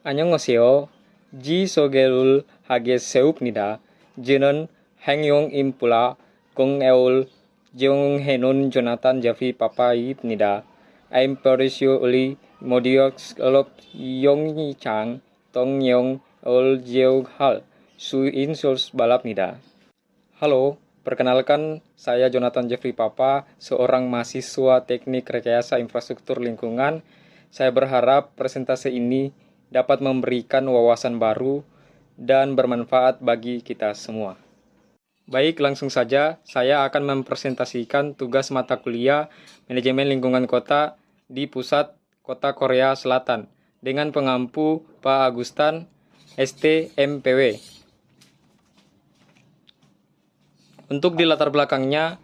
안녕하세요. 지소개를 하겠습니다. 저는 행용 임플라 공에올 정해놓은 조나탄 제프리 파파입니다. I'm personally modiok lop yong chang tong yong ol jeo hal su insuls balapnida. Halo, perkenalkan saya Jonathan Jeffrey Papa, seorang mahasiswa Teknik Rekayasa Infrastruktur Lingkungan. Saya berharap presentasi ini dapat memberikan wawasan baru dan bermanfaat bagi kita semua. Baik, langsung saja saya akan mempresentasikan tugas mata kuliah Manajemen Lingkungan Kota di Pusat Kota Korea Selatan dengan pengampu Pak Agustan, ST MPW. Untuk di latar belakangnya,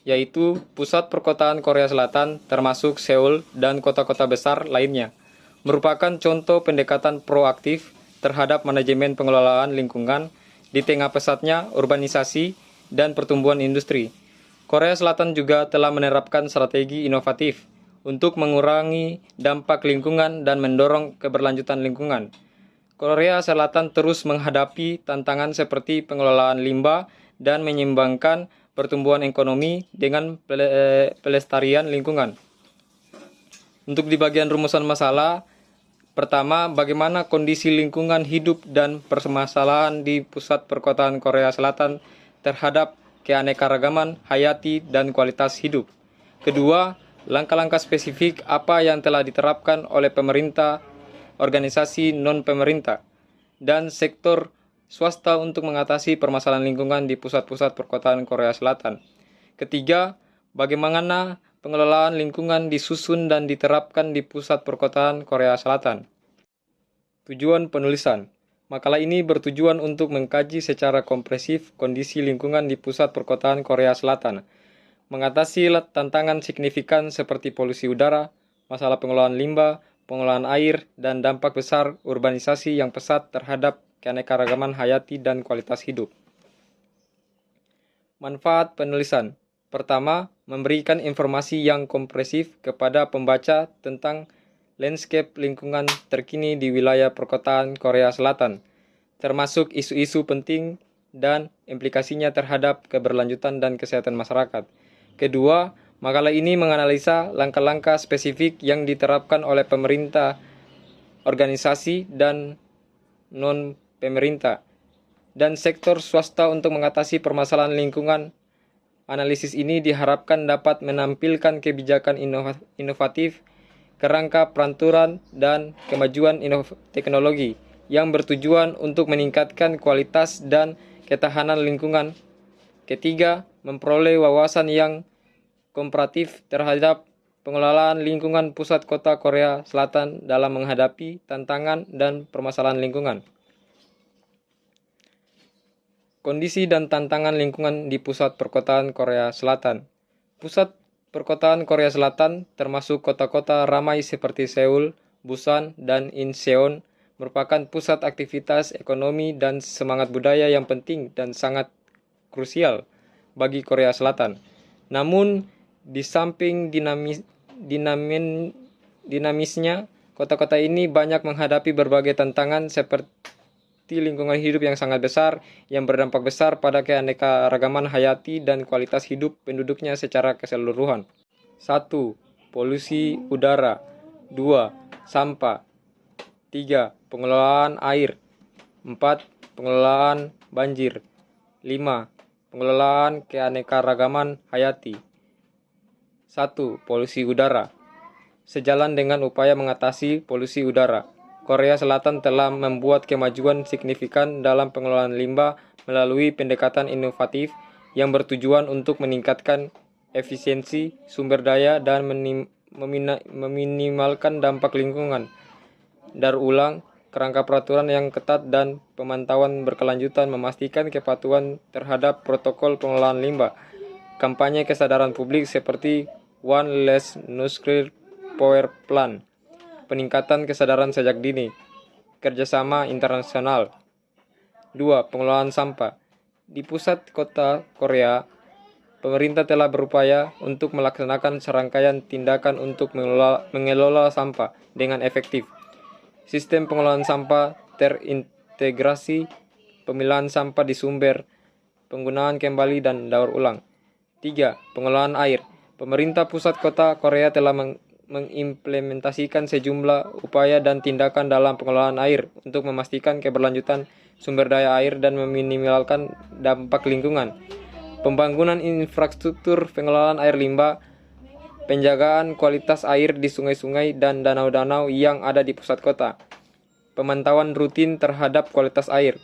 yaitu pusat perkotaan Korea Selatan termasuk Seoul dan kota-kota besar lainnya, merupakan contoh pendekatan proaktif terhadap manajemen pengelolaan lingkungan di tengah pesatnya urbanisasi dan pertumbuhan industri. Korea Selatan juga telah menerapkan strategi inovatif untuk mengurangi dampak lingkungan dan mendorong keberlanjutan lingkungan. Korea Selatan terus menghadapi tantangan seperti pengelolaan limbah dan menyeimbangkan pertumbuhan ekonomi dengan pelestarian lingkungan. Untuk di bagian rumusan masalah, pertama, bagaimana kondisi lingkungan hidup dan permasalahan di pusat perkotaan Korea Selatan terhadap keanekaragaman hayati dan kualitas hidup. Kedua, langkah-langkah spesifik apa yang telah diterapkan oleh pemerintah, organisasi non-pemerintah, dan sektor swasta untuk mengatasi permasalahan lingkungan di pusat-pusat perkotaan Korea Selatan. Ketiga, bagaimana pengelolaan lingkungan disusun dan diterapkan di pusat perkotaan Korea Selatan. Tujuan penulisan. Makalah ini bertujuan untuk mengkaji secara komprehensif kondisi lingkungan di pusat perkotaan Korea Selatan, mengatasi tantangan signifikan seperti polusi udara, masalah pengelolaan limbah, pengelolaan air, dan dampak besar urbanisasi yang pesat terhadap keanekaragaman hayati dan kualitas hidup. Manfaat penulisan. Pertama, memberikan informasi yang komprehensif kepada pembaca tentang landscape lingkungan terkini di wilayah perkotaan Korea Selatan, termasuk isu-isu penting dan implikasinya terhadap keberlanjutan dan kesehatan masyarakat. Kedua, makalah ini menganalisa langkah-langkah spesifik yang diterapkan oleh pemerintah, organisasi, dan non-pemerintah, dan sektor swasta untuk mengatasi permasalahan lingkungan. Analisis ini diharapkan dapat menampilkan kebijakan inovatif, kerangka peraturan, dan kemajuan teknologi yang bertujuan untuk meningkatkan kualitas dan ketahanan lingkungan. Ketiga, memperoleh wawasan yang komparatif terhadap pengelolaan lingkungan pusat kota Korea Selatan dalam menghadapi tantangan dan permasalahan lingkungan. Kondisi dan tantangan lingkungan di pusat perkotaan Korea Selatan. Pusat perkotaan Korea Selatan, termasuk kota-kota ramai seperti Seoul, Busan, dan Incheon, merupakan pusat aktivitas ekonomi dan semangat budaya yang penting dan sangat krusial bagi Korea Selatan. Namun, di samping dinamisnya, kota-kota ini banyak menghadapi berbagai tantangan seperti lingkungan hidup yang sangat besar yang berdampak besar pada keanekaragaman hayati dan kualitas hidup penduduknya secara keseluruhan. 1. Polusi udara. 2. Sampah. 3. Pengelolaan air. 4. Pengelolaan banjir. 5. Pengelolaan keanekaragaman hayati. 1. Polusi udara. Sejalan dengan upaya mengatasi polusi udara, Korea Selatan telah membuat kemajuan signifikan dalam pengelolaan limbah melalui pendekatan inovatif yang bertujuan untuk meningkatkan efisiensi sumber daya dan meminimalkan dampak lingkungan. Daur ulang, kerangka peraturan yang ketat, dan pemantauan berkelanjutan memastikan kepatuhan terhadap protokol pengelolaan limbah. Kampanye kesadaran publik seperti One Less Nuclear Power Plant, peningkatan kesadaran sejak dini, kerjasama internasional. 2. Pengelolaan sampah. Di pusat kota Korea, pemerintah telah berupaya untuk melaksanakan serangkaian tindakan untuk mengelola sampah dengan efektif. Sistem pengelolaan sampah terintegrasi, pemilahan sampah di sumber, penggunaan kembali dan daur ulang. 3. Pengelolaan air. Pemerintah pusat kota Korea telah mengimplementasikan sejumlah upaya dan tindakan dalam pengelolaan air untuk memastikan keberlanjutan sumber daya air dan meminimalkan dampak lingkungan. Pembangunan infrastruktur pengelolaan air limbah, penjagaan kualitas air di sungai-sungai dan danau-danau yang ada di pusat kota, pemantauan rutin terhadap kualitas air,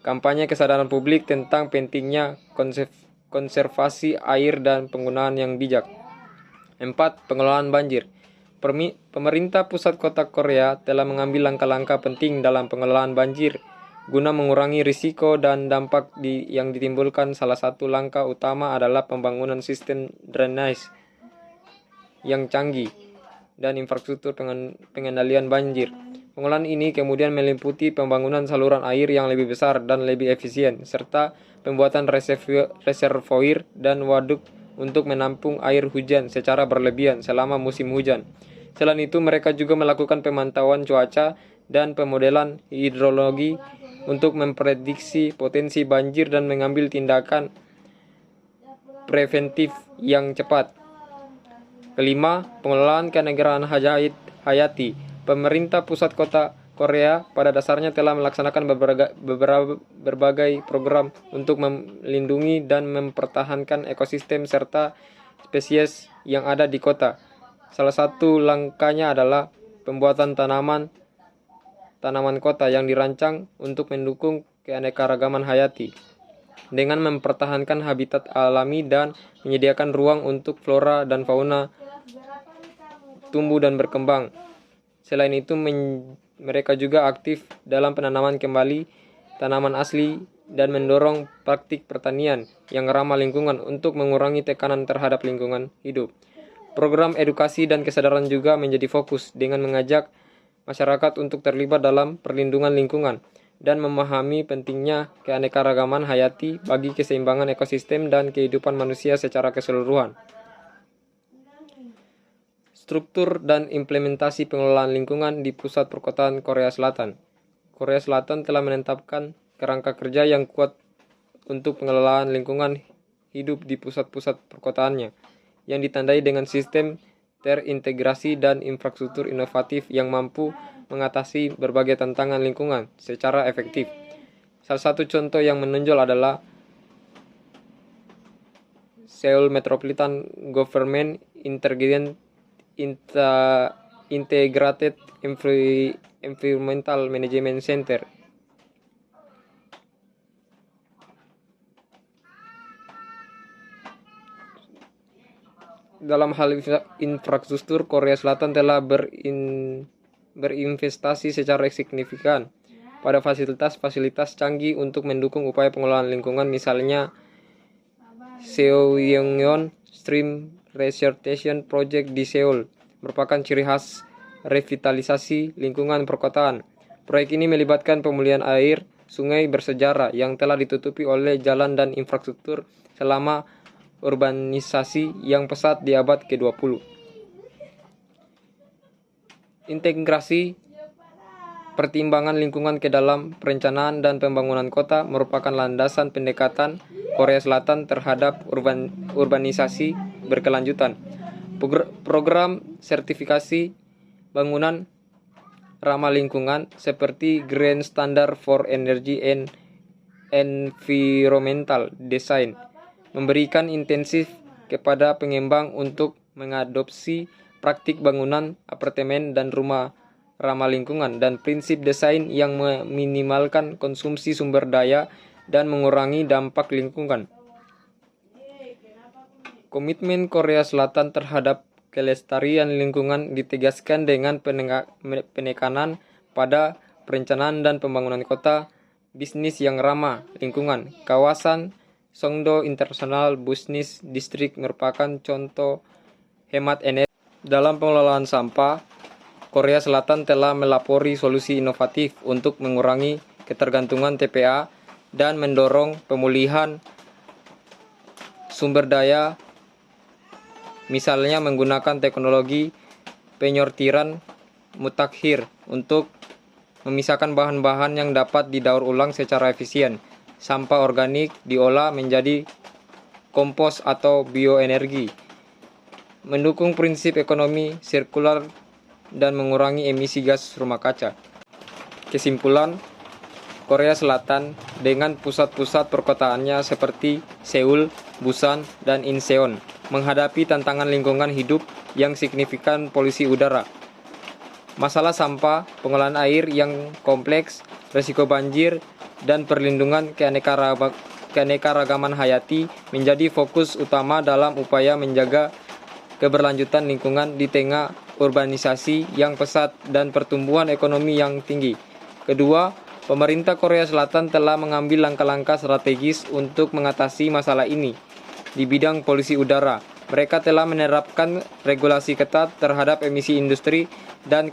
kampanye kesadaran publik tentang pentingnya konservasi air dan penggunaan yang bijak. 4. Pengelolaan banjir. Pemerintah pusat kota Korea telah mengambil langkah-langkah penting dalam pengelolaan banjir guna mengurangi risiko dan dampak yang ditimbulkan. Salah satu langkah utama adalah pembangunan sistem drainase yang canggih dan infrastruktur pengendalian banjir. Pengelolaan ini kemudian meliputi pembangunan saluran air yang lebih besar dan lebih efisien, serta pembuatan reservoir dan waduk untuk menampung air hujan secara berlebihan selama musim hujan. Selain itu, mereka juga melakukan pemantauan cuaca dan pemodelan hidrologi untuk memprediksi potensi banjir dan mengambil tindakan preventif yang cepat. Kelima, pengelolaan kenegaraan hayati. Pemerintah pusat kota Korea pada dasarnya telah melaksanakan berbagai program untuk melindungi dan mempertahankan ekosistem serta spesies yang ada di kota. Salah satu langkahnya adalah pembuatan tanaman kota yang dirancang untuk mendukung keanekaragaman hayati dengan mempertahankan habitat alami dan menyediakan ruang untuk flora dan fauna tumbuh dan berkembang. Selain itu, mereka juga aktif dalam penanaman kembali tanaman asli dan mendorong praktik pertanian yang ramah lingkungan untuk mengurangi tekanan terhadap lingkungan hidup. Program edukasi dan kesadaran juga menjadi fokus dengan mengajak masyarakat untuk terlibat dalam perlindungan lingkungan dan memahami pentingnya keanekaragaman hayati bagi keseimbangan ekosistem dan kehidupan manusia secara keseluruhan. Struktur dan implementasi pengelolaan lingkungan di pusat perkotaan Korea Selatan. Korea Selatan telah menetapkan kerangka kerja yang kuat untuk pengelolaan lingkungan hidup di pusat-pusat perkotaannya, yang ditandai dengan sistem terintegrasi dan infrastruktur inovatif yang mampu mengatasi berbagai tantangan lingkungan secara efektif. Salah satu contoh yang menonjol adalah Seoul Metropolitan Government Integrated Environmental Management Center. Dalam hal infrastruktur, Korea Selatan telah berinvestasi secara signifikan pada fasilitas-fasilitas canggih untuk mendukung upaya pengelolaan lingkungan, misalnya Seoyeongon Stream Restoration Project di Seoul merupakan ciri khas revitalisasi lingkungan perkotaan. Proyek ini melibatkan pemulihan air sungai bersejarah yang telah ditutupi oleh jalan dan infrastruktur selama urbanisasi yang pesat di abad ke-20. Integrasi pertimbangan lingkungan ke dalam perencanaan dan pembangunan kota merupakan landasan pendekatan Korea Selatan terhadap urbanisasi berkelanjutan. Program sertifikasi bangunan ramah lingkungan seperti Green Standard for Energy and Environmental Design memberikan intensif kepada pengembang untuk mengadopsi praktik bangunan apartemen dan rumah ramah lingkungan dan prinsip desain yang meminimalkan konsumsi sumber daya dan mengurangi dampak lingkungan. Komitmen Korea Selatan terhadap kelestarian lingkungan ditegaskan dengan penekanan pada perencanaan dan pembangunan kota bisnis yang ramah lingkungan. Kawasan Songdo International Business District merupakan contoh hemat energi. Dalam pengelolaan sampah, Korea Selatan telah melapori solusi inovatif untuk mengurangi ketergantungan TPA dan mendorong pemulihan sumber daya, misalnya menggunakan teknologi penyortiran mutakhir untuk memisahkan bahan-bahan yang dapat didaur ulang secara efisien. Sampah organik diolah menjadi kompos atau bioenergi. Mendukung prinsip ekonomi sirkular dan mengurangi emisi gas rumah kaca. Kesimpulan, Korea Selatan dengan pusat-pusat perkotaannya seperti Seoul, Busan, dan Incheon menghadapi tantangan lingkungan hidup yang signifikan polusi udara, masalah sampah, pengolahan air yang kompleks, risiko banjir, dan perlindungan keanekaragaman hayati menjadi fokus utama dalam upaya menjaga keberlanjutan lingkungan di tengah urbanisasi yang pesat dan pertumbuhan ekonomi yang tinggi. Kedua, pemerintah Korea Selatan telah mengambil langkah-langkah strategis untuk mengatasi masalah ini. Di bidang polusi udara, mereka telah menerapkan regulasi ketat terhadap emisi industri dan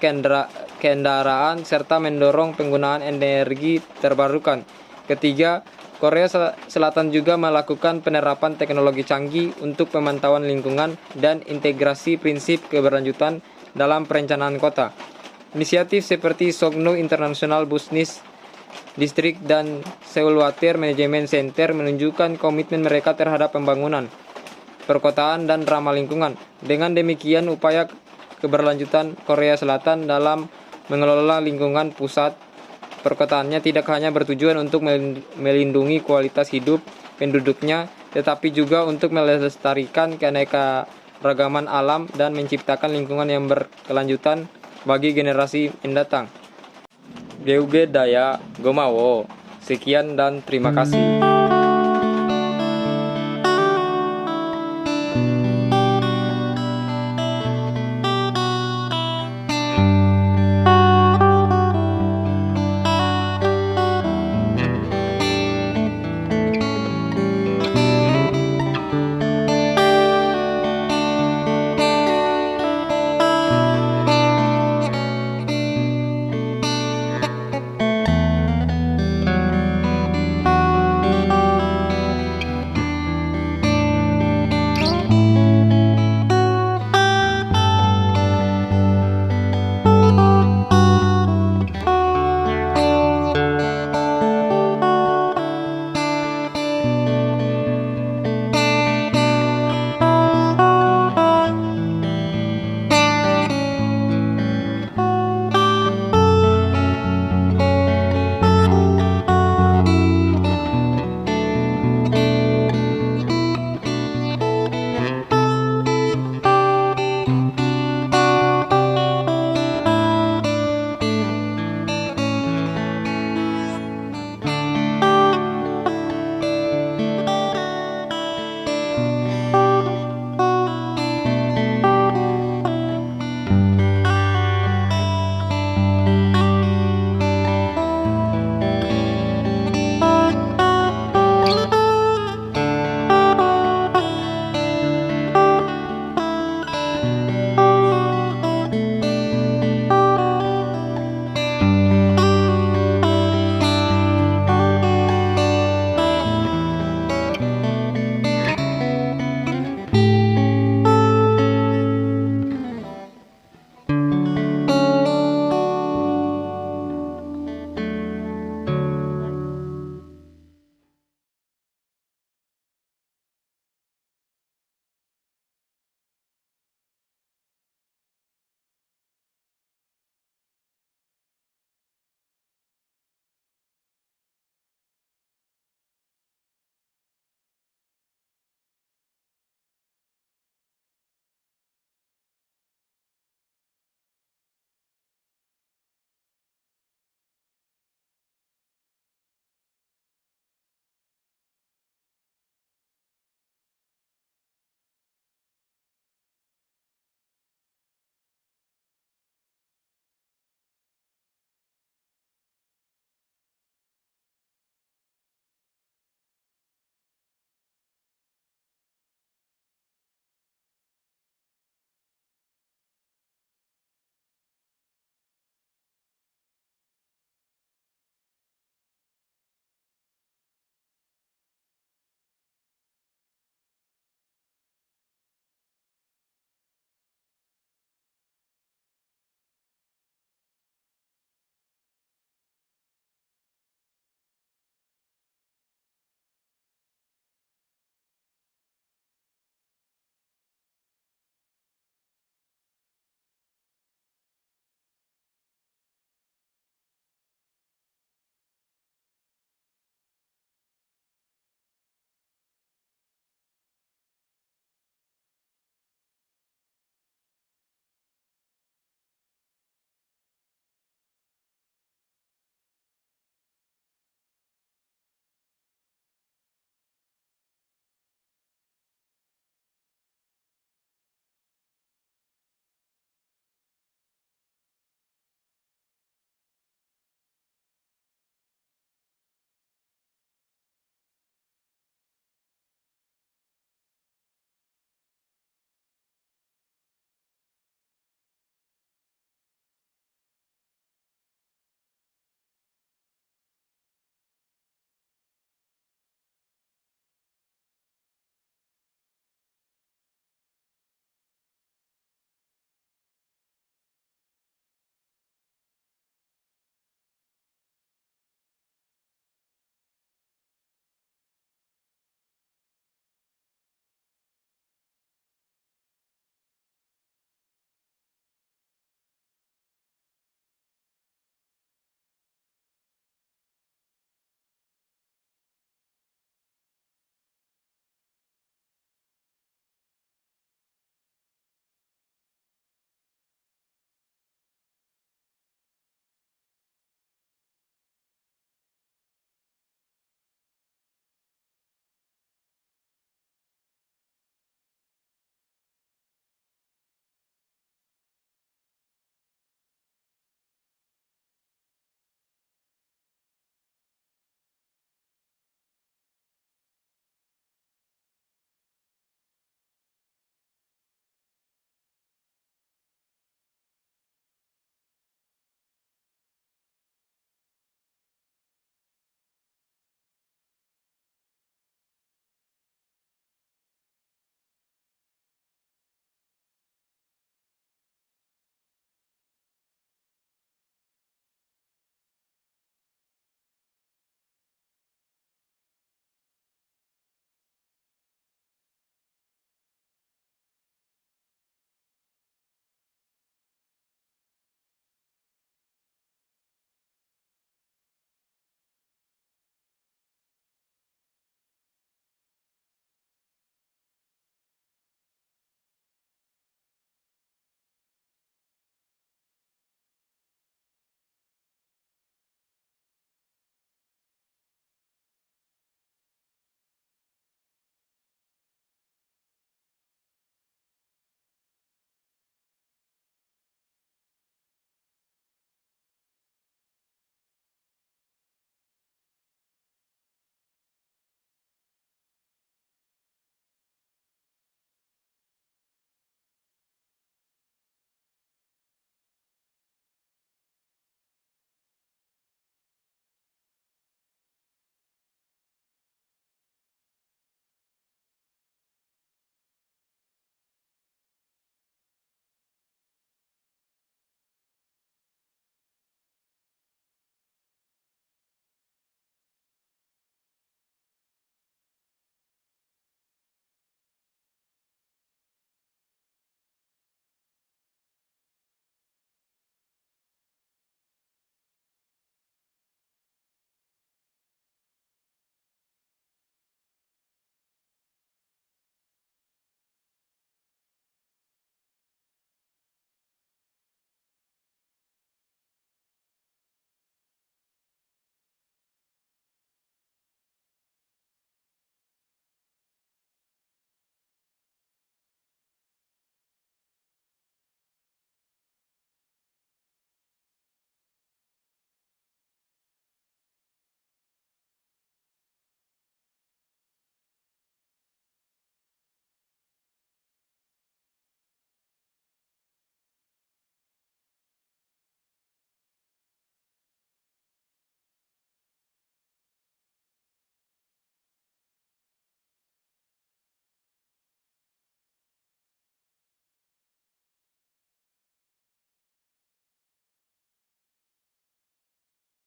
kendaraan serta mendorong penggunaan energi terbarukan. Ketiga, Korea Selatan juga melakukan penerapan teknologi canggih untuk pemantauan lingkungan dan integrasi prinsip keberlanjutan dalam perencanaan kota. Inisiatif seperti Sogno International Business District dan Seoul Water Management Center menunjukkan komitmen mereka terhadap pembangunan perkotaan dan ramah lingkungan. Dengan demikian, upaya keberlanjutan Korea Selatan dalam mengelola lingkungan pusat perkotaannya tidak hanya bertujuan untuk melindungi kualitas hidup penduduknya, tetapi juga untuk melestarikan keanekaragaman alam dan menciptakan lingkungan yang berkelanjutan bagi generasi mendatang. Geuge Daya Gomawo. Sekian dan terima kasih.